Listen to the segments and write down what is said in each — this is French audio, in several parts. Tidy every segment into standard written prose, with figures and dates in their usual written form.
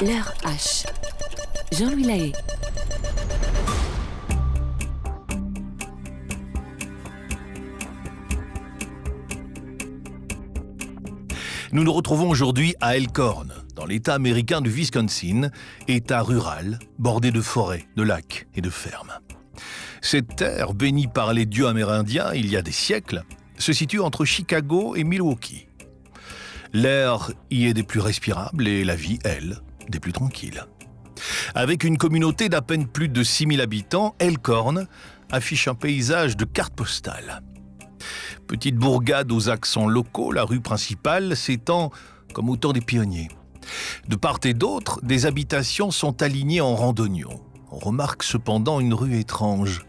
L'heure H. Jean-Louis Lahaye. Nous nous retrouvons aujourd'hui à Elkhorn, dans l'État américain du Wisconsin, État rural, bordé de forêts, de lacs et de fermes. Cette terre, bénie par les dieux amérindiens il y a des siècles, se situe entre Chicago et Milwaukee. L'air y est des plus respirables et la vie, elle, des plus tranquilles. Avec une communauté d'à peine plus de 6000 habitants, Elkhorn affiche un paysage de carte postale. Petite bourgade aux accents locaux, la rue principale s'étend comme au temps des pionniers. De part et d'autre, des habitations sont alignées en randonnions. On remarque cependant une rue étrange.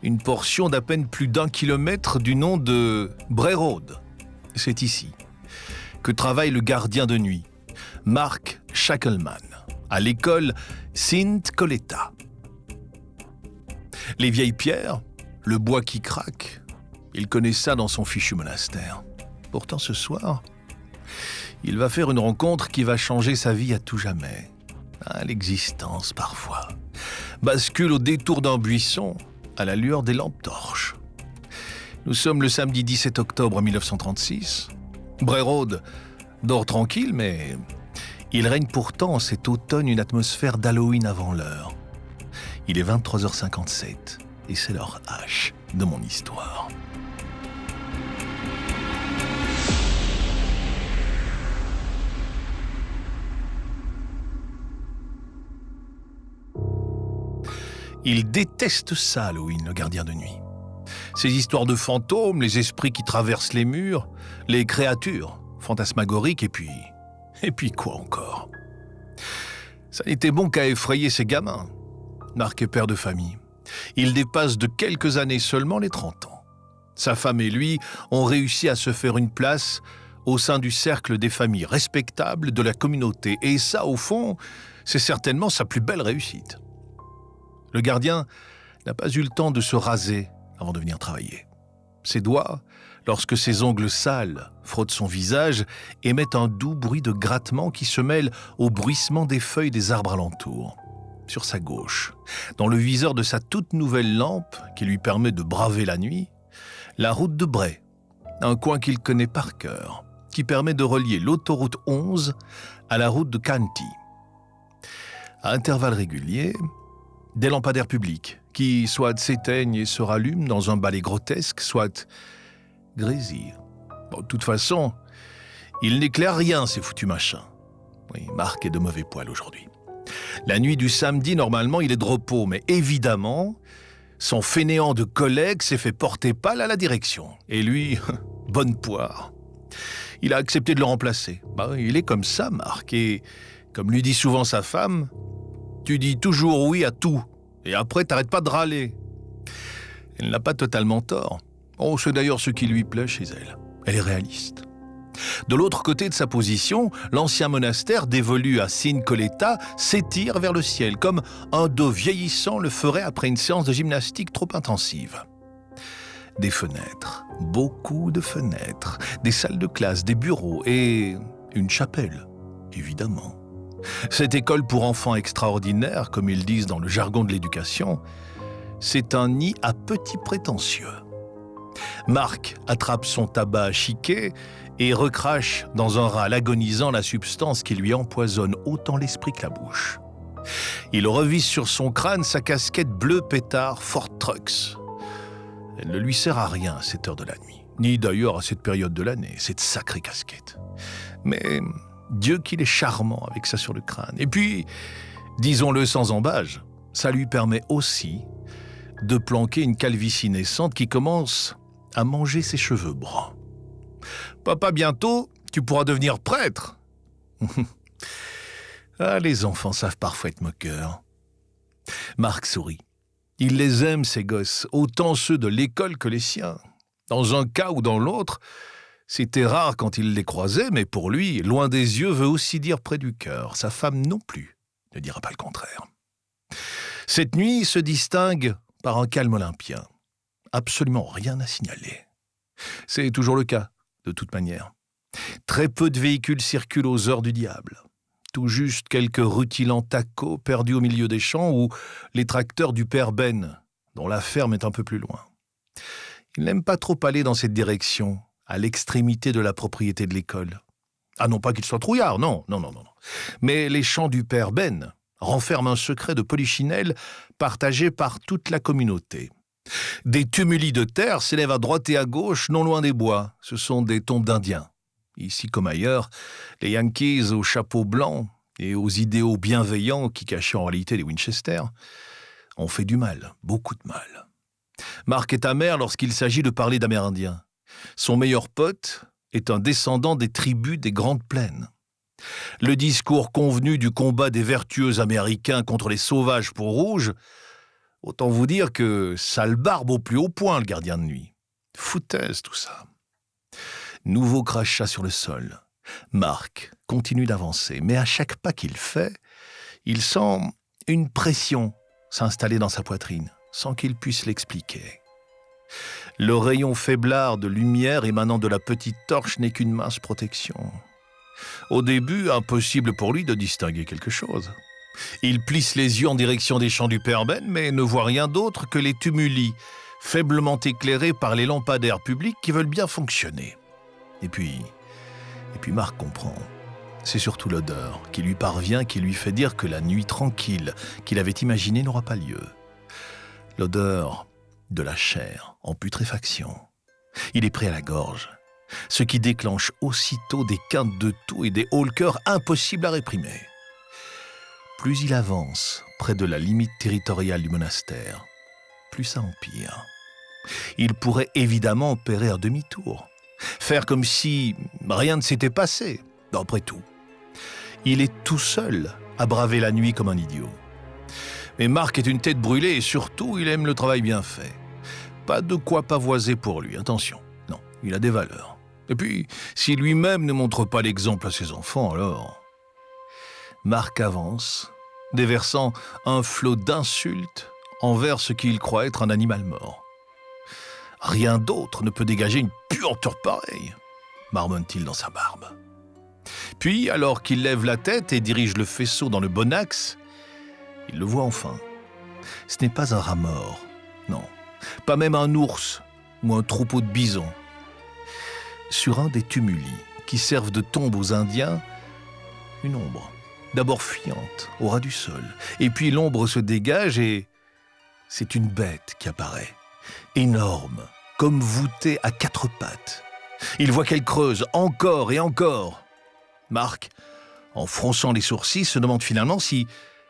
Une portion d'à peine plus d'1 kilomètre du nom de Bray Road. C'est ici que travaille le gardien de nuit, Mark Shackleman, à l'école Saint Coletta. Les vieilles pierres, le bois qui craque, il connaît ça dans son fichu monastère. Pourtant ce soir, il va faire une rencontre qui va changer sa vie à tout jamais. L'existence, parfois, bascule au détour d'un buisson à la lueur des lampes torches. Nous sommes le samedi 17 octobre 1936. Bray Road dort tranquille, mais il règne pourtant cet automne une atmosphère d'Halloween avant l'heure. Il est 23h57 et c'est l'heure H de mon histoire. Il déteste ça, Halloween, le gardien de nuit. Ces histoires de fantômes, les esprits qui traversent les murs, les créatures fantasmagoriques, et puis quoi encore? Ça n'était bon qu'à effrayer ces gamins. Mark est père de famille. Il dépasse de quelques années seulement les 30 ans. Sa femme et lui ont réussi à se faire une place au sein du cercle des familles respectables de la communauté. Et ça, au fond, c'est certainement sa plus belle réussite. Le gardien n'a pas eu le temps de se raser avant de venir travailler. Ses doigts, lorsque ses ongles sales frottent son visage, émettent un doux bruit de grattement qui se mêle au bruissement des feuilles des arbres alentours. Sur sa gauche, dans le viseur de sa toute nouvelle lampe qui lui permet de braver la nuit, la route de Bray, un coin qu'il connaît par cœur, qui permet de relier l'autoroute 11 à la route de Canty. À intervalles réguliers, des lampadaires publics qui soit s'éteignent et se rallument dans un balai grotesque, soit grésillent. De toute façon, il n'éclaire rien, ces foutus machins. Oui, Mark est de mauvais poil aujourd'hui. La nuit du samedi, normalement, il est de repos, mais évidemment, son fainéant de collègue s'est fait porter pâle à la direction. Et lui, bonne poire. Il a accepté de le remplacer. Il est comme ça, Mark, et comme lui dit souvent sa femme, tu dis toujours oui à tout, et après t'arrêtes pas de râler. Elle n'a pas totalement tort. C'est d'ailleurs ce qui lui plaît chez elle. Elle est réaliste. De l'autre côté de sa position, l'ancien monastère dévolu à Saint Coletta s'étire vers le ciel, comme un dos vieillissant le ferait après une séance de gymnastique trop intensive. Des fenêtres, beaucoup de fenêtres, des salles de classe, des bureaux et une chapelle, évidemment. Cette école pour enfants extraordinaires, comme ils disent dans le jargon de l'éducation, c'est un nid à petits prétentieux. Mark attrape son tabac à chiquet et recrache dans un râle agonisant la substance qui lui empoisonne autant l'esprit que la bouche. Il revisse sur son crâne sa casquette bleu pétard Ford Trucks. Elle ne lui sert à rien à cette heure de la nuit, ni d'ailleurs à cette période de l'année, cette sacrée casquette. Mais Dieu qu'il est charmant avec ça sur le crâne. Et puis, disons-le sans embâge, ça lui permet aussi de planquer une calvitie naissante qui commence à manger ses cheveux bruns. Papa, bientôt, tu pourras devenir prêtre. Les enfants savent parfois être moqueurs. Mark sourit. Il les aime, ces gosses, autant ceux de l'école que les siens. Dans un cas ou dans l'autre, c'était rare quand il les croisait, mais pour lui, loin des yeux veut aussi dire près du cœur. Sa femme non plus ne dira pas le contraire. Cette nuit se distingue par un calme olympien. Absolument rien à signaler. C'est toujours le cas, de toute manière. Très peu de véhicules circulent aux heures du diable. tout juste quelques rutilants tacos perdus au milieu des champs ou les tracteurs du père Ben, dont la ferme est un peu plus loin. Il n'aime pas trop aller dans cette direction, à l'extrémité de la propriété de l'école. Ah non pas qu'il soit trouillard, non. Mais les champs du père Ben renferment un secret de polichinelle partagé par toute la communauté. Des tumuli de terre s'élèvent à droite et à gauche, non loin des bois. Ce sont des tombes d'Indiens. Ici comme ailleurs, les Yankees aux chapeaux blancs et aux idéaux bienveillants qui cachaient en réalité les Winchester ont fait du mal, beaucoup de mal. Mark est amer lorsqu'il s'agit de parler d'Amérindiens. Son meilleur pote est un descendant des tribus des Grandes Plaines. Le discours convenu du combat des vertueux Américains contre les sauvages peaux rouges, autant vous dire que ça le barbe au plus haut point, le gardien de nuit. Foutaise, tout ça. Nouveau crachat sur le sol. Mark continue d'avancer, mais à chaque pas qu'il fait, il sent une pression s'installer dans sa poitrine, sans qu'il puisse l'expliquer. Le rayon faiblard de lumière émanant de la petite torche n'est qu'une mince protection. Au début, impossible pour lui de distinguer quelque chose. Il plisse les yeux en direction des champs du père Ben, mais ne voit rien d'autre que les tumuli, faiblement éclairés par les lampadaires publics qui veulent bien fonctionner. Et puis Mark comprend. C'est surtout l'odeur qui lui parvient, qui lui fait dire que la nuit tranquille qu'il avait imaginée n'aura pas lieu. L'odeur de la chair en putréfaction. Il est pris à la gorge, ce qui déclenche aussitôt des quintes de toux et des hauts-le-cœur impossibles à réprimer. Plus il avance près de la limite territoriale du monastère, plus ça empire. Il pourrait évidemment opérer un demi-tour, faire comme si rien ne s'était passé. Après tout, il est tout seul à braver la nuit comme un idiot. Mais Mark est une tête brûlée et surtout, il aime le travail bien fait. Pas de quoi pavoiser pour lui, attention. Non, il a des valeurs. Et puis, si lui-même ne montre pas l'exemple à ses enfants, alors... Mark avance, déversant un flot d'insultes envers ce qu'il croit être un animal mort. Rien d'autre ne peut dégager une puanteur pareille, marmonne-t-il dans sa barbe. Puis, alors qu'il lève la tête et dirige le faisceau dans le bon axe, il le voit enfin. Ce n'est pas un rat mort, non, pas même un ours ou un troupeau de bisons. Sur un des tumuli qui servent de tombe aux Indiens, une ombre, d'abord fuyante, au ras du sol, et puis l'ombre se dégage et c'est une bête qui apparaît, énorme, comme voûtée à quatre pattes. Il voit qu'elle creuse encore et encore. Mark, en fronçant les sourcils, se demande finalement si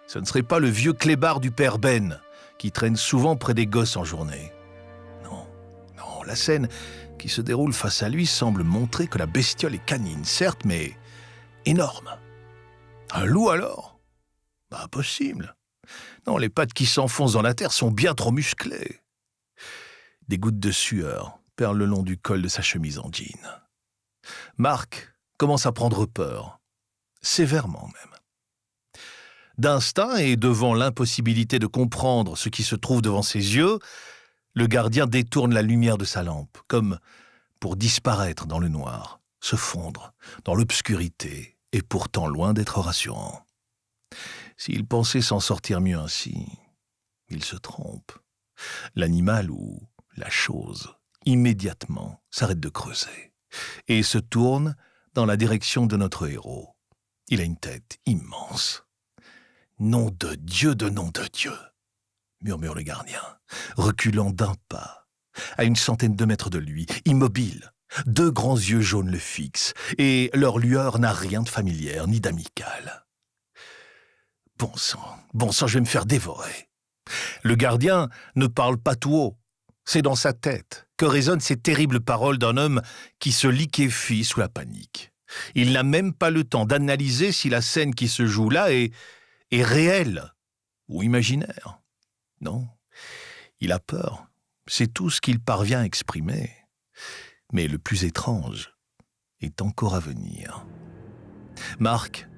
ce ne serait pas le vieux clébard du père Ben, qui traîne souvent près des gosses en journée. Non, la scène qui se déroule face à lui semble montrer que la bestiole est canine, certes, mais énorme. Un loup alors ? Impossible. Non, les pattes qui s'enfoncent dans la terre sont bien trop musclées. Des gouttes de sueur perlent le long du col de sa chemise en jean. Mark commence à prendre peur, sévèrement même. D'instinct et devant l'impossibilité de comprendre ce qui se trouve devant ses yeux, le gardien détourne la lumière de sa lampe, comme pour disparaître dans le noir, se fondre dans l'obscurité, et pourtant loin d'être rassurant. S'il pensait s'en sortir mieux ainsi, il se trompe. L'animal ou la chose, immédiatement, s'arrête de creuser et se tourne dans la direction de notre héros. Il a une tête immense. « Nom de Dieu, murmure le gardien, reculant d'un pas, à une centaine de mètres de lui, immobile. Deux grands yeux jaunes le fixent, et leur lueur n'a rien de familière ni d'amical. Bon sang, je vais me faire dévorer. Le gardien ne parle pas tout haut. C'est dans sa tête que résonnent ces terribles paroles d'un homme qui se liquéfie sous la panique. Il n'a même pas le temps d'analyser si la scène qui se joue là est réelle ou imaginaire. Non, il a peur. C'est tout ce qu'il parvient à exprimer. Mais le plus étrange est encore à venir. Mark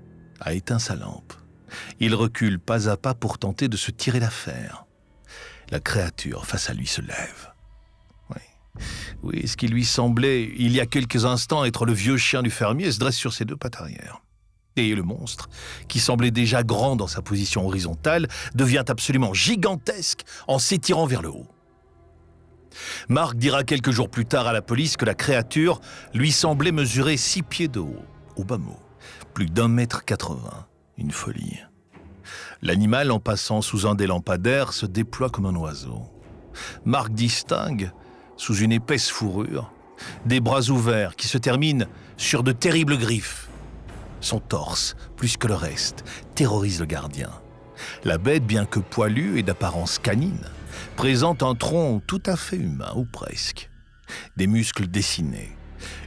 a éteint sa lampe. Il recule pas à pas pour tenter de se tirer d'affaire. La créature face à lui se lève. Oui, ce qui lui semblait, il y a quelques instants, être le vieux chien du fermier se dresse sur ses deux pattes arrière. Et le monstre, qui semblait déjà grand dans sa position horizontale, devient absolument gigantesque en s'étirant vers le haut. Marc dira quelques jours plus tard à la police que la créature lui semblait mesurer 6 pieds de haut, au bas mot, plus d'1,80 m. Une folie. L'animal, en passant sous un des lampadaires, se déploie comme un oiseau. Marc distingue, sous une épaisse fourrure, des bras ouverts qui se terminent sur de terribles griffes. Son torse, plus que le reste, terrorise le gardien. La bête, bien que poilue et d'apparence canine, présente un tronc tout à fait humain, ou presque. Des muscles dessinés,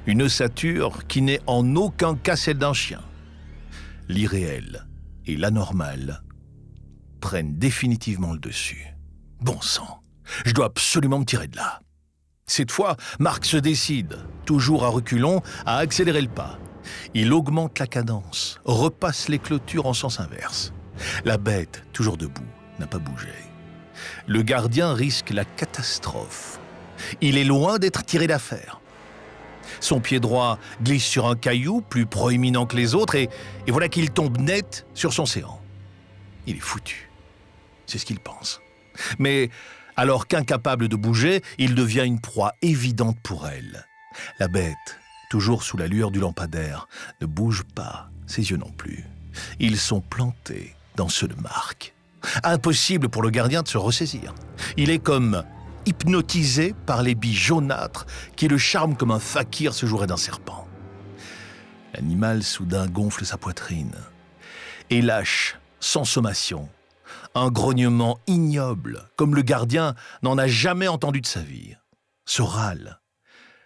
une ossature qui n'est en aucun cas celle d'un chien. L'irréel et l'anormal prennent définitivement le dessus. Bon sang, je dois absolument me tirer de là. Cette fois, Marc se décide, toujours à reculons, à accélérer le pas. Il augmente la cadence, repasse les clôtures en sens inverse. La bête, toujours debout, n'a pas bougé. Le gardien risque la catastrophe. Il est loin d'être tiré d'affaire. Son pied droit glisse sur un caillou plus proéminent que les autres et voilà qu'il tombe net sur son séant. Il est foutu. C'est ce qu'il pense. Mais alors qu'incapable de bouger, il devient une proie évidente pour elle. La bête, toujours sous la lueur du lampadaire, ne bouge pas, ses yeux non plus. Ils sont plantés dans ceux de Marc. Impossible pour le gardien de se ressaisir. Il est comme hypnotisé par les billes jaunâtres qui le charment comme un fakir se jouerait d'un serpent. L'animal soudain gonfle sa poitrine et lâche, sans sommation, un grognement ignoble, comme le gardien n'en a jamais entendu de sa vie. Ce râle,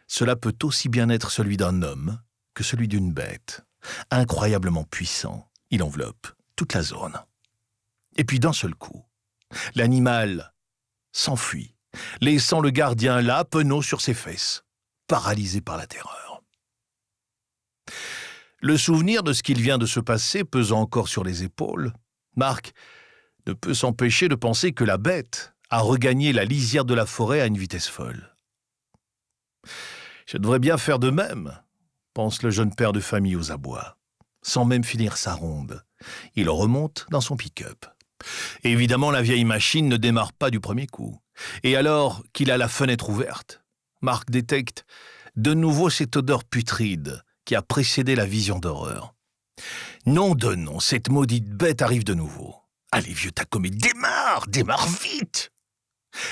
cela peut aussi bien être celui d'un homme que celui d'une bête. Incroyablement puissant, il enveloppe toute la zone. Et puis d'un seul coup, l'animal s'enfuit, laissant le gardien là, penaud sur ses fesses, paralysé par la terreur. Le souvenir de ce qu'il vient de se passer pesant encore sur les épaules, Marc ne peut s'empêcher de penser que la bête a regagné la lisière de la forêt à une vitesse folle. Je devrais bien faire de même, pense le jeune père de famille aux abois. Sans même finir sa ronde, il remonte dans son pick-up. Évidemment, la vieille machine ne démarre pas du premier coup. Et alors qu'il a la fenêtre ouverte, Marc détecte de nouveau cette odeur putride qui a précédé la vision d'horreur. Nom de nom, cette maudite bête arrive de nouveau. Allez, vieux Tacomé, démarre vite!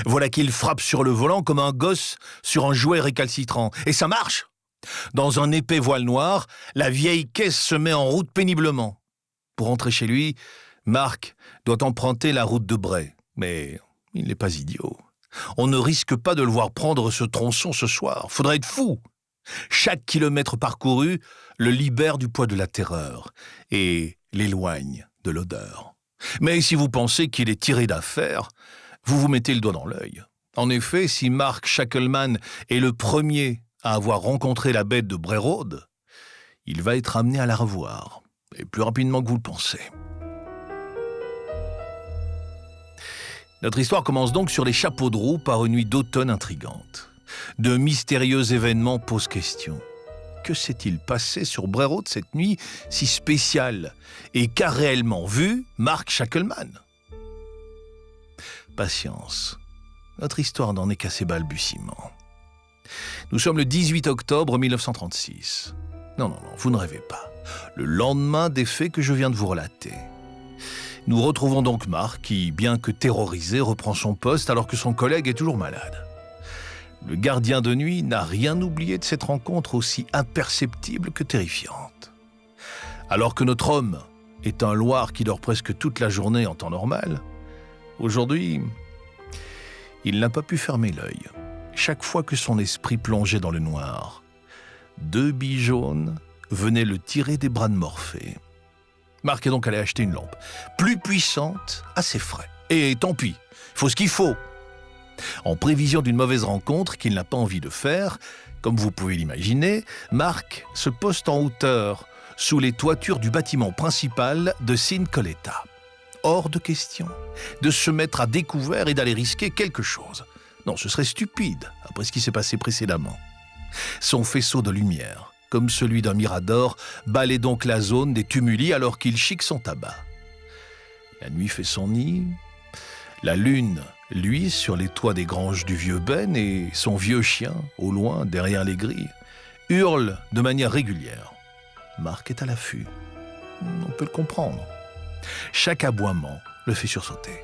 Voilà qu'il frappe sur le volant comme un gosse sur un jouet récalcitrant. Et ça marche! Dans un épais voile noir, la vieille caisse se met en route péniblement. Pour rentrer chez lui, Marc doit emprunter la route de Bray. Mais il n'est pas idiot. On ne risque pas de le voir prendre ce tronçon ce soir. Faudrait être fou! Chaque kilomètre parcouru le libère du poids de la terreur et l'éloigne de l'odeur. Mais si vous pensez qu'il est tiré d'affaire, vous vous mettez le doigt dans l'œil. En effet, si Mark Shackleman est le premier à avoir rencontré la bête de Bray Road, il va être amené à la revoir, et plus rapidement que vous le pensez. Notre histoire commence donc sur les chapeaux de roue par une nuit d'automne intrigante. De mystérieux événements posent question. Que s'est-il passé sur Bray Road cette nuit si spéciale et qu'a réellement vu Mark Shackleman? Patience, notre histoire n'en est qu'à ses balbutiements. Nous sommes le 18 octobre 1936. Non, vous ne rêvez pas. Le lendemain des faits que je viens de vous relater. Nous retrouvons donc Mark qui, bien que terrorisé, reprend son poste alors que son collègue est toujours malade. Le gardien de nuit n'a rien oublié de cette rencontre aussi imperceptible que terrifiante. Alors que notre homme est un loir qui dort presque toute la journée en temps normal, aujourd'hui, il n'a pas pu fermer l'œil. Chaque fois que son esprit plongeait dans le noir, 2 billes jaunes venaient le tirer des bras de Morphée. Marc est donc allé acheter une lampe, plus puissante, à ses frais. Et tant pis, il faut ce qu'il faut. En prévision d'une mauvaise rencontre qu'il n'a pas envie de faire, comme vous pouvez l'imaginer, Marc se poste en hauteur sous les toitures du bâtiment principal de Sin Coletta. Hors de question de se mettre à découvert et d'aller risquer quelque chose. Non, ce serait stupide après ce qui s'est passé précédemment. Son faisceau de lumière comme celui d'un mirador, balaie donc la zone des tumuli alors qu'il chique son tabac. La nuit fait son nid. La lune luit sur les toits des granges du vieux Ben et son vieux chien, au loin, derrière les grilles, hurle de manière régulière. Marc est à l'affût. On peut le comprendre. Chaque aboiement le fait sursauter.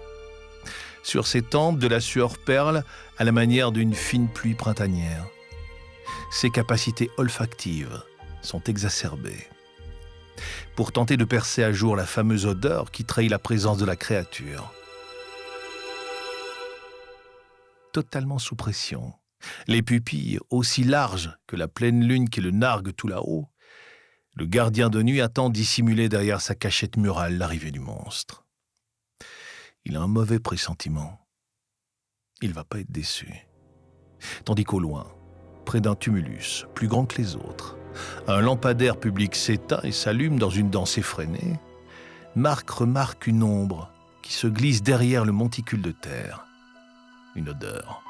Sur ses tempes, de la sueur perle à la manière d'une fine pluie printanière. Ses capacités olfactives sont exacerbées. Pour tenter de percer à jour la fameuse odeur qui trahit la présence de la créature. Totalement sous pression, les pupilles aussi larges que la pleine lune qui le nargue tout là-haut, le gardien de nuit attend dissimuler derrière sa cachette murale l'arrivée du monstre. Il a un mauvais pressentiment. Il ne va pas être déçu. Tandis qu'au loin, près d'un tumulus, plus grand que les autres, un lampadaire public s'éteint et s'allume dans une danse effrénée. Marc remarque une ombre qui se glisse derrière le monticule de terre. Une odeur.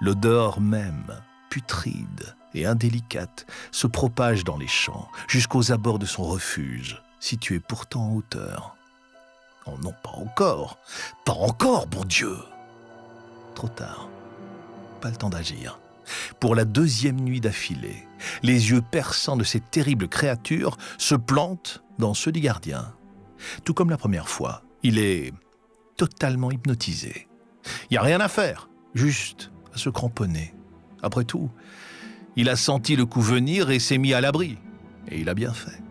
L'odeur même, putride et indélicate, se propage dans les champs, jusqu'aux abords de son refuge, situé pourtant en hauteur. Oh non, pas encore. Pas encore, bon Dieu. Trop tard. Pas le temps d'agir. Pour la deuxième nuit d'affilée, les yeux perçants de cette terrible créature se plantent dans ceux du gardien. Tout comme la première fois, il est totalement hypnotisé. Il n'y a rien à faire, juste à se cramponner. Après tout, il a senti le coup venir et s'est mis à l'abri. Et il a bien fait.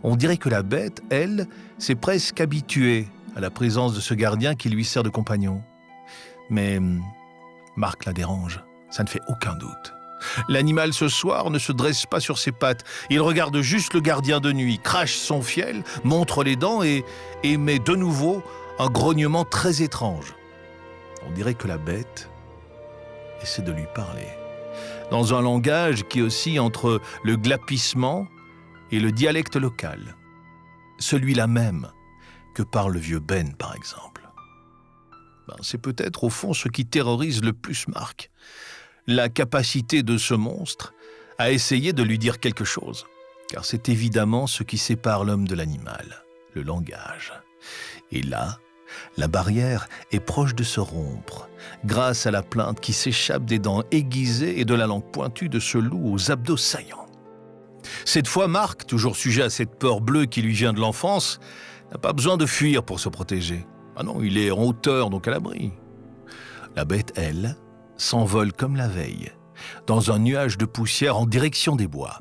On dirait que la bête, elle, s'est presque habituée à la présence de ce gardien qui lui sert de compagnon. Mais Marc la dérange, ça ne fait aucun doute. L'animal ce soir ne se dresse pas sur ses pattes. Il regarde juste le gardien de nuit, crache son fiel, montre les dents et émet de nouveau un grognement très étrange. On dirait que la bête essaie de lui parler, dans un langage qui oscille entre le glapissement et le dialecte local. Celui-là même que parle le vieux Ben, par exemple. C'est peut-être au fond ce qui terrorise le plus Marc. La capacité de ce monstre à essayer de lui dire quelque chose. Car c'est évidemment ce qui sépare l'homme de l'animal, le langage. Et là, la barrière est proche de se rompre, grâce à la plainte qui s'échappe des dents aiguisées et de la langue pointue de ce loup aux abdos saillants. Cette fois, Marc, toujours sujet à cette peur bleue qui lui vient de l'enfance, n'a pas besoin de fuir pour se protéger. Ah non, il est en hauteur, donc à l'abri. La bête, elle, s'envole comme la veille, dans un nuage de poussière en direction des bois.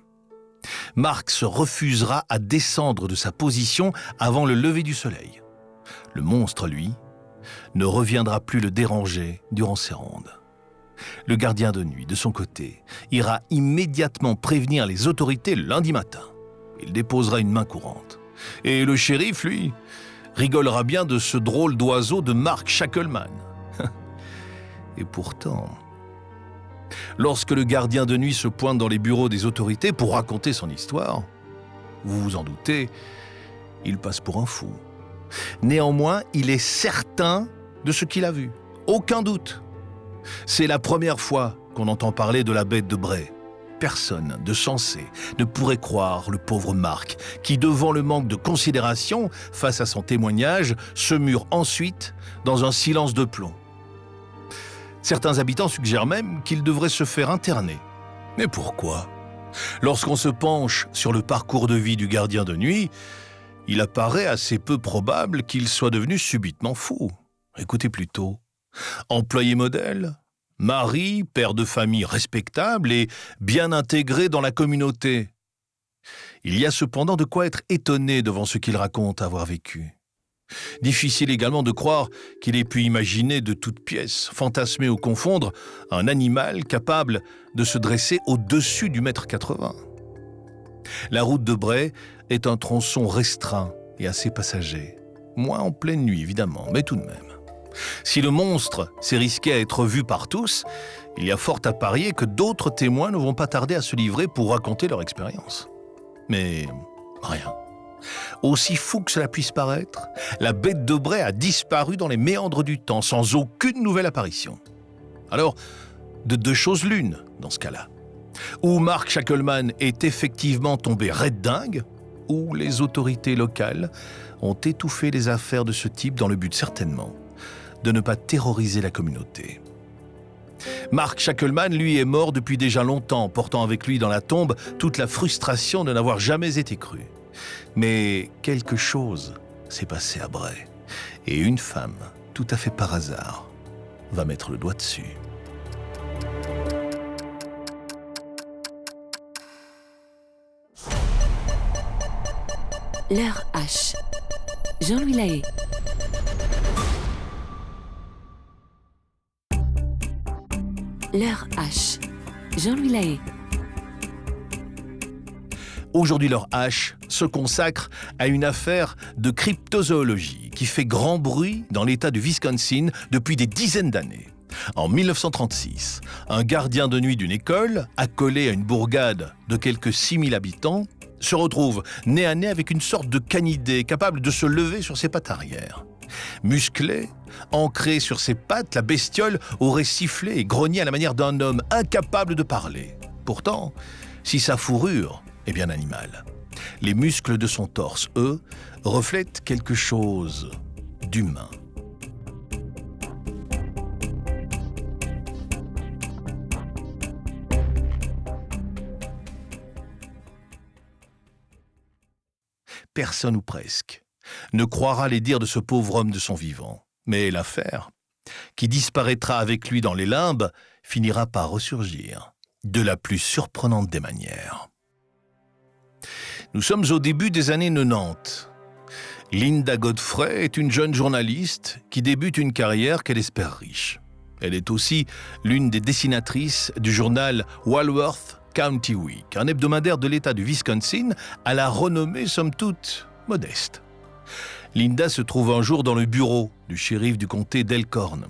Marc se refusera à descendre de sa position avant le lever du soleil. Le monstre, lui, ne reviendra plus le déranger durant ses rondes. Le gardien de nuit, de son côté, ira immédiatement prévenir les autorités le lundi matin. Il déposera une main courante. Et le shérif, lui, rigolera bien de ce drôle d'oiseau de Mark Shackleman. Et pourtant, lorsque le gardien de nuit se pointe dans les bureaux des autorités pour raconter son histoire, vous vous en doutez, il passe pour un fou. Néanmoins, il est certain de ce qu'il a vu. Aucun doute. C'est la première fois qu'on entend parler de la bête de Bray. Personne de sensé ne pourrait croire le pauvre Marc, qui, devant le manque de considération face à son témoignage, se mure ensuite dans un silence de plomb. Certains habitants suggèrent même qu'il devrait se faire interner. Mais pourquoi ? Lorsqu'on se penche sur le parcours de vie du gardien de nuit, il apparaît assez peu probable qu'il soit devenu subitement fou. Écoutez plutôt. Employé modèle, mari, père de famille respectable et bien intégré dans la communauté. Il y a cependant de quoi être étonné devant ce qu'il raconte avoir vécu. Difficile également de croire qu'il ait pu imaginer de toutes pièces, fantasmer ou confondre un animal capable de se dresser au-dessus du 1,80 m. La route de Bray est un tronçon restreint et assez passager. Moins en pleine nuit, évidemment, mais tout de même. Si le monstre s'est risqué à être vu par tous, il y a fort à parier que d'autres témoins ne vont pas tarder à se livrer pour raconter leur expérience. Mais rien. Aussi fou que cela puisse paraître, la bête de Bray a disparu dans les méandres du temps, sans aucune nouvelle apparition. Alors, de deux choses l'une, dans ce cas-là. Ou Mark Shackleman est effectivement tombé raide dingue, ou les autorités locales ont étouffé les affaires de ce type dans le but certainement de ne pas terroriser la communauté. Mark Shackleman, lui, est mort depuis déjà longtemps, portant avec lui dans la tombe toute la frustration de n'avoir jamais été cru. Mais quelque chose s'est passé à Bray, et une femme, tout à fait par hasard, va mettre le doigt dessus. L'heure H. Jean-Louis Lahaye. L'heure H. Jean-Louis Lahaye. Aujourd'hui, l'heure H se consacre à une affaire de cryptozoologie qui fait grand bruit dans l'État du Wisconsin depuis des dizaines d'années. En 1936, un gardien de nuit d'une école, accolé à une bourgade de quelques 6000 habitants, se retrouve nez à nez avec une sorte de canidé capable de se lever sur ses pattes arrière. Musclée, ancrée sur ses pattes, la bestiole aurait sifflé et grogné à la manière d'un homme incapable de parler. Pourtant, si sa fourrure est bien animale, les muscles de son torse, eux, reflètent quelque chose d'humain. Personne ou presque ne croira les dires de ce pauvre homme de son vivant. Mais l'affaire, qui disparaîtra avec lui dans les limbes, finira par ressurgir de la plus surprenante des manières. Nous sommes au début des années 90. Linda Godfrey est une jeune journaliste qui débute une carrière qu'elle espère riche. Elle est aussi l'une des dessinatrices du journal Walworth County Week, un hebdomadaire de l'État du Wisconsin à la renommée somme toute modeste. Linda se trouve un jour dans le bureau du shérif du comté d'Elkhorn.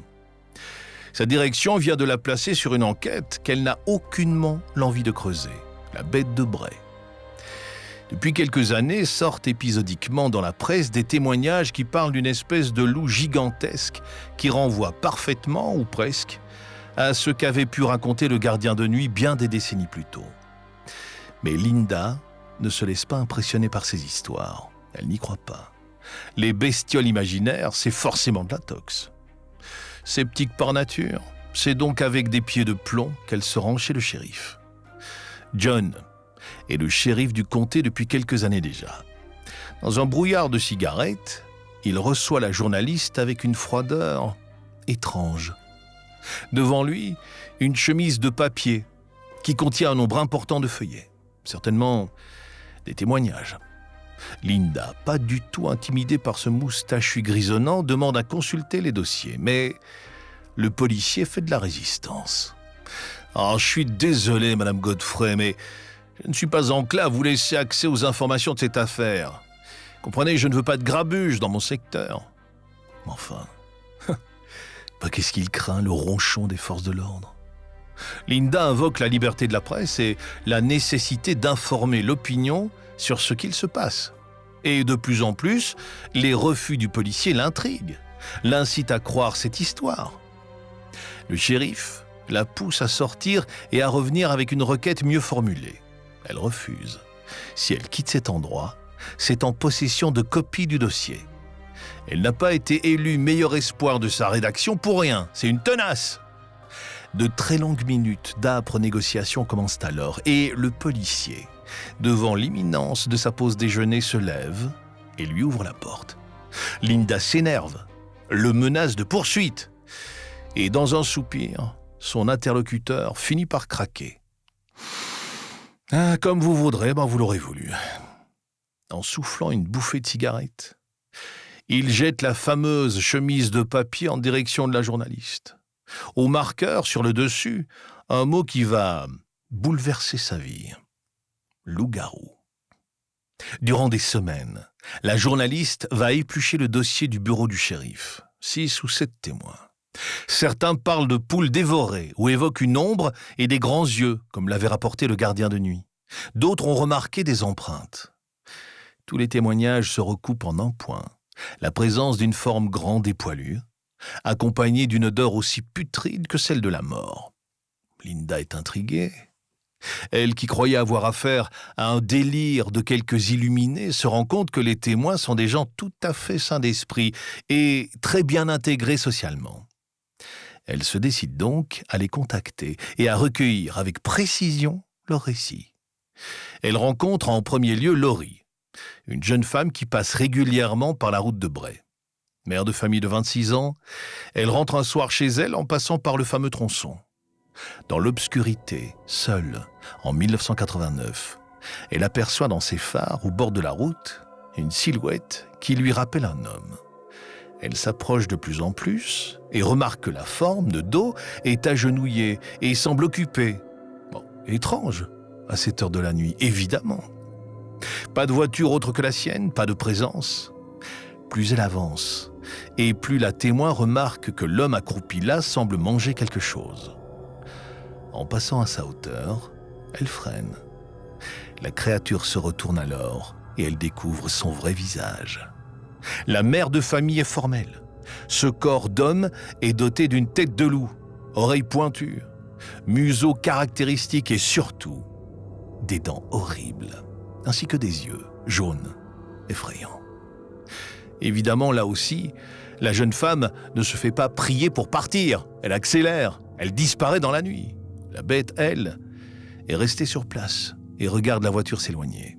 Sa direction vient de la placer sur une enquête qu'elle n'a aucunement l'envie de creuser, la bête de Bray. Depuis quelques années, sortent épisodiquement dans la presse des témoignages qui parlent d'une espèce de loup gigantesque qui renvoie parfaitement, ou presque, à ce qu'avait pu raconter le gardien de nuit bien des décennies plus tôt. Mais Linda ne se laisse pas impressionner par ces histoires. Elle n'y croit pas. Les bestioles imaginaires, c'est forcément de la tox. Sceptique par nature, c'est donc avec des pieds de plomb qu'elle se rend chez le shérif. John est le shérif du comté depuis quelques années déjà. Dans un brouillard de cigarettes, il reçoit la journaliste avec une froideur étrange. Devant lui, une chemise de papier qui contient un nombre important de feuillets. Certainement des témoignages. Linda, pas du tout intimidée par ce moustachu grisonnant, demande à consulter les dossiers. Mais le policier fait de la résistance. « Ah, je suis désolé, Madame Godfrey, mais je ne suis pas enclin à vous laisser accès aux informations de cette affaire. Comprenez, je ne veux pas de grabuge dans mon secteur. » Enfin... qu'est-ce qu'il craint, le ronchon des forces de l'ordre? Linda invoque la liberté de la presse et la nécessité d'informer l'opinion sur ce qu'il se passe. Et de plus en plus, les refus du policier l'intriguent, l'incitent à croire cette histoire. Le shérif la pousse à sortir et à revenir avec une requête mieux formulée. Elle refuse. Si elle quitte cet endroit, c'est en possession de copies du dossier. Elle n'a pas été élue meilleur espoir de sa rédaction pour rien, c'est une tenace. De très longues minutes d'âpres négociations commencent alors et le policier, devant l'imminence de sa pause déjeuner, se lève et lui ouvre la porte. Linda s'énerve, le menace de poursuite et dans un soupir, son interlocuteur finit par craquer. « Ah, comme vous voudrez, vous l'aurez voulu. » En soufflant une bouffée de cigarette, il jette la fameuse chemise de papier en direction de la journaliste. Au marqueur, sur le dessus, un mot qui va bouleverser sa vie. Loup-garou. Durant des semaines, la journaliste va éplucher le dossier du bureau du shérif. 6 ou 7 témoins. Certains parlent de poules dévorées ou évoquent une ombre et des grands yeux, comme l'avait rapporté le gardien de nuit. D'autres ont remarqué des empreintes. Tous les témoignages se recoupent en un point. La présence d'une forme grande et poilue, accompagnée d'une odeur aussi putride que celle de la mort. Linda est intriguée. Elle, qui croyait avoir affaire à un délire de quelques illuminés, se rend compte que les témoins sont des gens tout à fait sains d'esprit et très bien intégrés socialement. Elle se décide donc à les contacter et à recueillir avec précision leur récit. Elle rencontre en premier lieu Laurie, une jeune femme qui passe régulièrement par la route de Bray. Mère de famille de 26 ans, elle rentre un soir chez elle en passant par le fameux tronçon. Dans l'obscurité, seule, en 1989, elle aperçoit dans ses phares, au bord de la route, une silhouette qui lui rappelle un homme. Elle s'approche de plus en plus et remarque que la forme de dos est agenouillée et semble occupée. Bon, étrange, à cette heure de la nuit, évidemment. Pas de voiture autre que la sienne, pas de présence. Plus elle avance, et plus la témoin remarque que l'homme accroupi là semble manger quelque chose. En passant à sa hauteur, elle freine. La créature se retourne alors et elle découvre son vrai visage. La mère de famille est formelle. Ce corps d'homme est doté d'une tête de loup, oreilles pointues, museau caractéristique et surtout des dents horribles, ainsi que des yeux jaunes, effrayants. Évidemment, là aussi, la jeune femme ne se fait pas prier pour partir. Elle accélère, elle disparaît dans la nuit. La bête, elle, est restée sur place et regarde la voiture s'éloigner.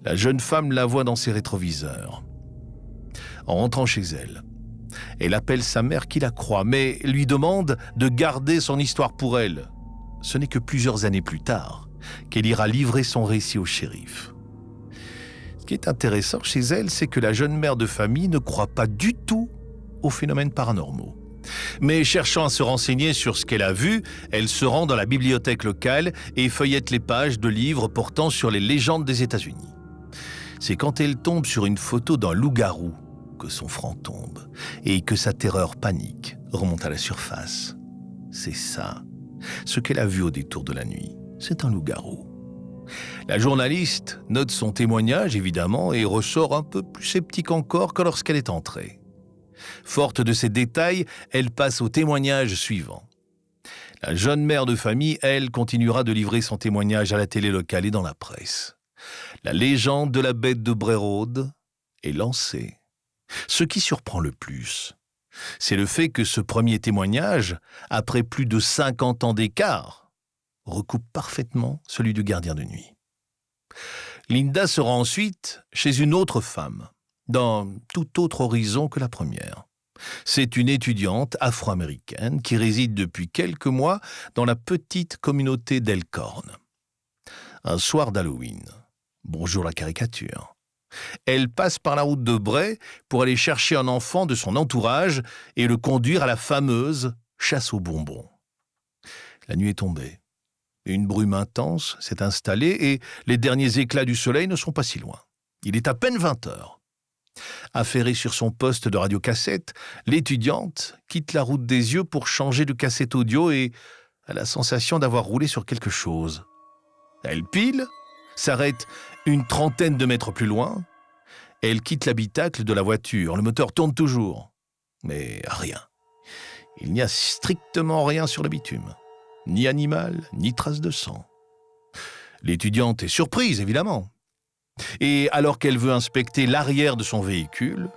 La jeune femme la voit dans ses rétroviseurs. En rentrant chez elle, elle appelle sa mère qui la croit, mais lui demande de garder son histoire pour elle. Ce n'est que plusieurs années plus tard qu'elle ira livrer son récit au shérif. Ce qui est intéressant chez elle, c'est que la jeune mère de famille ne croit pas du tout aux phénomènes paranormaux. Mais cherchant à se renseigner sur ce qu'elle a vu, elle se rend dans la bibliothèque locale et feuillette les pages de livres portant sur les légendes des États-Unis. C'est quand elle tombe sur une photo d'un loup-garou que son franc tombe et que sa terreur panique remonte à la surface. C'est ça, ce qu'elle a vu au détour de la nuit. C'est un loup-garou. La journaliste note son témoignage, évidemment, et ressort un peu plus sceptique encore que lorsqu'elle est entrée. Forte de ces détails, elle passe au témoignage suivant. La jeune mère de famille, elle, continuera de livrer son témoignage à la télé locale et dans la presse. La légende de la bête de Bray Road est lancée. Ce qui surprend le plus, c'est le fait que ce premier témoignage, après plus de 50 ans d'écart, recoupe parfaitement celui du gardien de nuit. Linda se rend ensuite chez une autre femme, dans tout autre horizon que la première. C'est une étudiante afro-américaine qui réside depuis quelques mois dans la petite communauté d'Elkhorn. Un soir d'Halloween, bonjour la caricature, elle passe par la route de Bray pour aller chercher un enfant de son entourage et le conduire à la fameuse chasse aux bonbons. La nuit est tombée. Une brume intense s'est installée et les derniers éclats du soleil ne sont pas si loin. Il est à peine 20 heures. Affairée sur son poste de radiocassette, l'étudiante quitte la route des yeux pour changer de cassette audio et a la sensation d'avoir roulé sur quelque chose. Elle pile, s'arrête une trentaine de mètres plus loin. Elle quitte l'habitacle de la voiture. Le moteur tourne toujours. Mais rien. Il n'y a strictement rien sur le bitume. Ni animal, ni trace de sang. L'étudiante est surprise, évidemment. Et alors qu'elle veut inspecter l'arrière de son véhicule,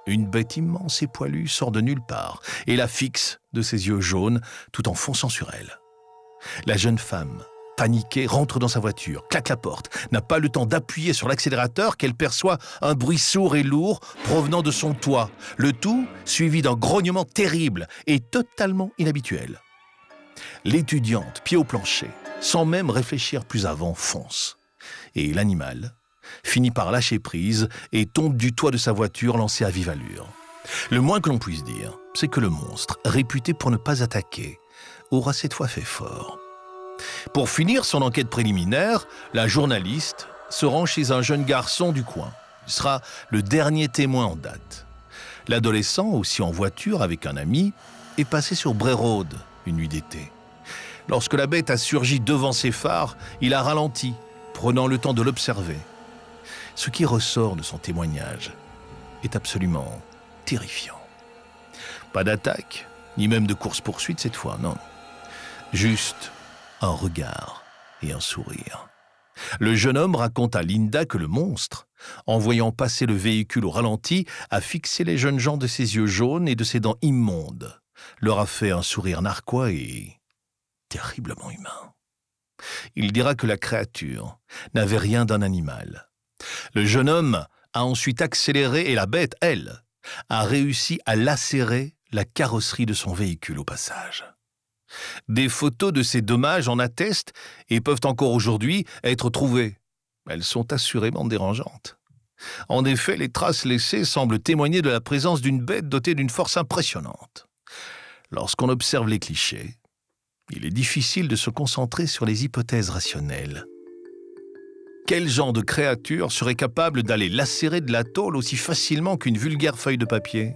une bête immense et poilue sort de nulle part et la fixe de ses yeux jaunes tout en fonçant sur elle. La jeune femme, paniquée, rentre dans sa voiture, claque la porte, n'a pas le temps d'appuyer sur l'accélérateur qu'elle perçoit un bruit sourd et lourd provenant de son toit, le tout suivi d'un grognement terrible et totalement inhabituel. L'étudiante, pied au plancher, sans même réfléchir plus avant, fonce. Et l'animal finit par lâcher prise et tombe du toit de sa voiture lancée à vive allure. Le moins que l'on puisse dire, c'est que le monstre, réputé pour ne pas attaquer, aura cette fois fait fort. Pour finir son enquête préliminaire, la journaliste se rend chez un jeune garçon du coin. Il sera le dernier témoin en date. L'adolescent, aussi en voiture avec un ami, est passé sur Bray Road une nuit d'été. Lorsque la bête a surgi devant ses phares, il a ralenti, prenant le temps de l'observer. Ce qui ressort de son témoignage est absolument terrifiant. Pas d'attaque, ni même de course-poursuite cette fois, non. Juste un regard et un sourire. Le jeune homme raconte à Linda que le monstre, en voyant passer le véhicule au ralenti, a fixé les jeunes gens de ses yeux jaunes et de ses dents immondes, leur a fait un sourire narquois et terriblement humain. Il dira que la créature n'avait rien d'un animal. Le jeune homme a ensuite accéléré et la bête, elle, a réussi à lacérer la carrosserie de son véhicule au passage. Des photos de ces dommages en attestent et peuvent encore aujourd'hui être trouvées. Elles sont assurément dérangeantes. En effet, les traces laissées semblent témoigner de la présence d'une bête dotée d'une force impressionnante. Lorsqu'on observe les clichés, il est difficile de se concentrer sur les hypothèses rationnelles. Quel genre de créature serait capable d'aller lacérer de la tôle aussi facilement qu'une vulgaire feuille de papier ?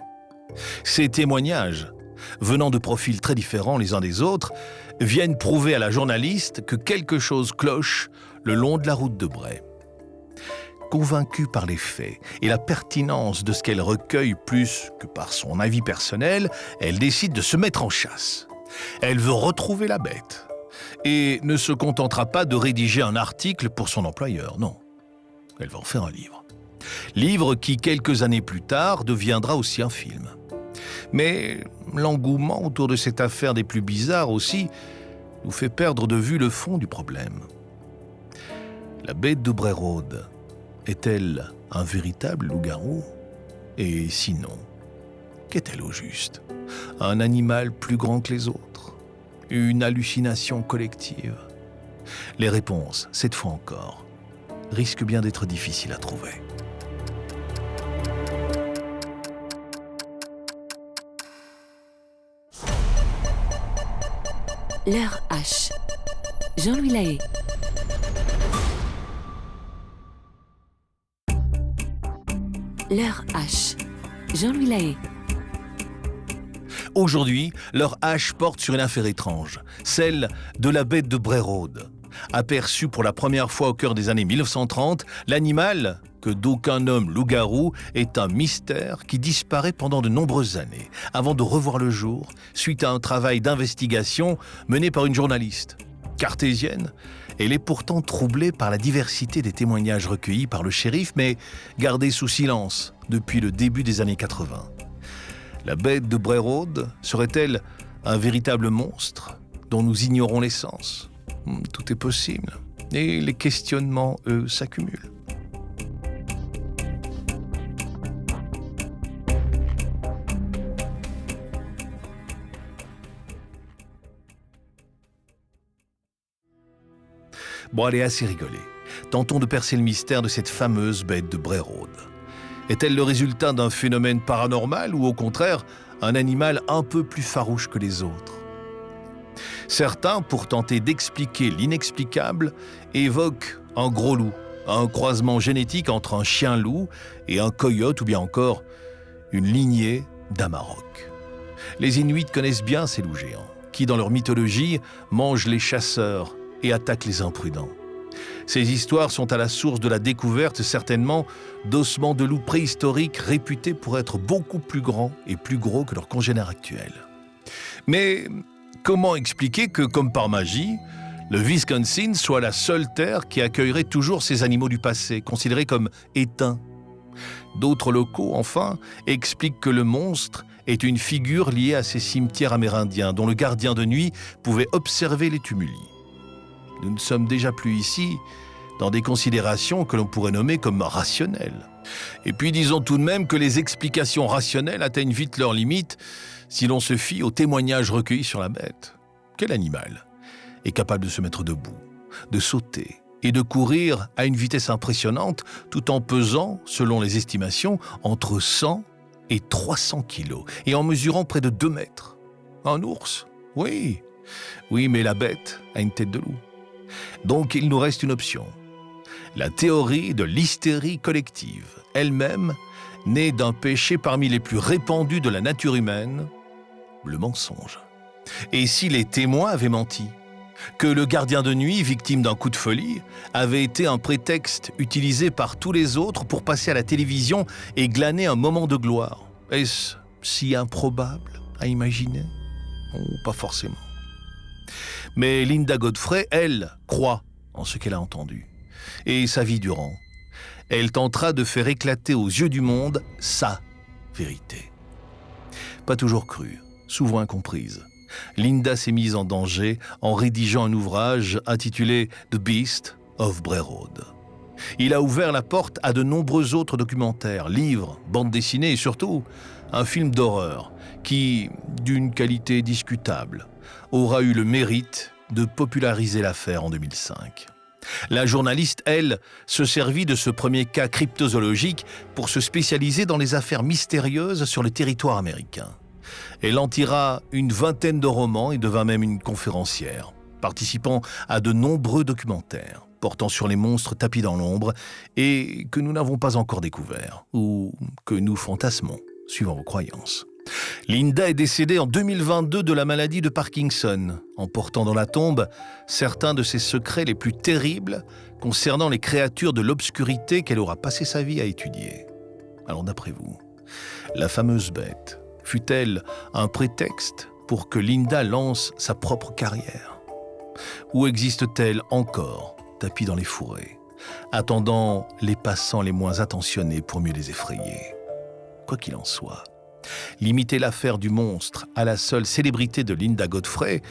Ces témoignages, venant de profils très différents les uns des autres, viennent prouver à la journaliste que quelque chose cloche le long de la route de Bray. Convaincue par les faits et la pertinence de ce qu'elle recueille plus que par son avis personnel, elle décide de se mettre en chasse. Elle veut retrouver la bête et ne se contentera pas de rédiger un article pour son employeur, non. Elle va en faire un livre. Livre qui, quelques années plus tard, deviendra aussi un film. Mais l'engouement autour de cette affaire des plus bizarres aussi nous fait perdre de vue le fond du problème. La bête de Bray Road est-elle un véritable loup-garou ? Et sinon, qu'est-elle au juste ? Un animal plus grand que les autres ? Une hallucination collective ? Les réponses, cette fois encore, risquent bien d'être difficiles à trouver. L'heure H. Jean-Louis Lahaye. L'heure H. Jean-Louis Lahaye. Aujourd'hui, leur hache porte sur une affaire étrange, celle de la bête de Bray Road. Aperçu pour la première fois au cœur des années 1930, l'animal, que d'aucuns nomment loup-garou, est un mystère qui disparaît pendant de nombreuses années, avant de revoir le jour, suite à un travail d'investigation mené par une journaliste. Cartésienne, elle est pourtant troublée par la diversité des témoignages recueillis par le shérif, mais gardés sous silence depuis le début des années 80. La bête de Bray Road serait-elle un véritable monstre dont nous ignorons l'essence ? Tout est possible, et les questionnements, eux, s'accumulent. Bon, allez, assez rigolé. Tentons de percer le mystère de cette fameuse bête de Bray Road. Est-elle le résultat d'un phénomène paranormal ou au contraire un animal un peu plus farouche que les autres ? Certains, pour tenter d'expliquer l'inexplicable, évoquent un gros loup, un croisement génétique entre un chien-loup et un coyote ou bien encore une lignée d'Amarok. Les Inuits connaissent bien ces loups géants, qui dans leur mythologie mangent les chasseurs et attaquent les imprudents. Ces histoires sont à la source de la découverte, certainement, d'ossements de loups préhistoriques réputés pour être beaucoup plus grands et plus gros que leurs congénères actuels. Mais comment expliquer que, comme par magie, le Wisconsin soit la seule terre qui accueillerait toujours ces animaux du passé, considérés comme éteints ? D'autres locaux, enfin, expliquent que le monstre est une figure liée à ces cimetières amérindiens dont le gardien de nuit pouvait observer les tumuli. Nous ne sommes déjà plus ici dans des considérations que l'on pourrait nommer comme rationnelles. Et puis disons tout de même que les explications rationnelles atteignent vite leurs limites si l'on se fie aux témoignages recueillis sur la bête. Quel animal est capable de se mettre debout, de sauter et de courir à une vitesse impressionnante tout en pesant, selon les estimations, entre 100 et 300 kilos et en mesurant près de 2 mètres ? Un ours ? Oui, mais la bête a une tête de loup. Donc il nous reste une option. La théorie de l'hystérie collective, elle-même, née d'un péché parmi les plus répandus de la nature humaine, le mensonge. Et si les témoins avaient menti ? Que le gardien de nuit, victime d'un coup de folie, avait été un prétexte utilisé par tous les autres pour passer à la télévision et glaner un moment de gloire. Est-ce si improbable à imaginer ? Pas forcément. Mais Linda Godfrey, elle, croit en ce qu'elle a entendu. Et sa vie durant, elle tentera de faire éclater aux yeux du monde sa vérité. Pas toujours crue, souvent incomprise, Linda s'est mise en danger en rédigeant un ouvrage intitulé « The Beast of Bray Road ». Il a ouvert la porte à de nombreux autres documentaires, livres, bandes dessinées et surtout un film d'horreur qui, d'une qualité discutable, aura eu le mérite de populariser l'affaire en 2005. La journaliste, elle, se servit de ce premier cas cryptozoologique pour se spécialiser dans les affaires mystérieuses sur le territoire américain. Elle en tira une vingtaine de romans et devint même une conférencière, participant à de nombreux documentaires portant sur les monstres tapis dans l'ombre et que nous n'avons pas encore découverts, ou que nous fantasmons, suivant vos croyances. Linda est décédée en 2022 de la maladie de Parkinson, emportant dans la tombe certains de ses secrets les plus terribles concernant les créatures de l'obscurité qu'elle aura passé sa vie à étudier. Alors d'après vous, la fameuse bête fut-elle un prétexte pour que Linda lance sa propre carrière? Ou existe-t-elle encore tapis dans les fourrés, attendant les passants les moins attentionnés pour mieux les effrayer? Quoi qu'il en soit, limiter l'affaire du monstre à la seule célébrité de Linda Godfrey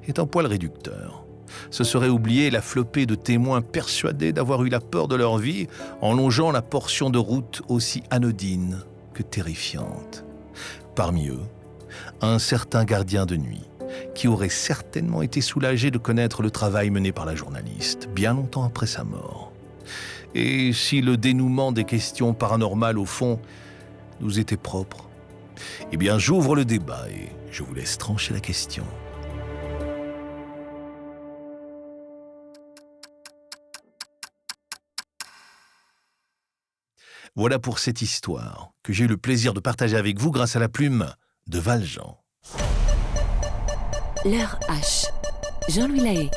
est un poil réducteur. Ce serait oublier la flopée de témoins persuadés d'avoir eu la peur de leur vie en longeant la portion de route aussi anodine que terrifiante. Parmi eux, un certain gardien de nuit qui aurait certainement été soulagé de connaître le travail mené par la journaliste, bien longtemps après sa mort. Et si le dénouement des questions paranormales, au fond, nous était propre, eh bien, j'ouvre le débat et je vous laisse trancher la question. Voilà pour cette histoire que j'ai eu le plaisir de partager avec vous grâce à la plume de Valjean. L'heure H. Jean-Louis Lahaye.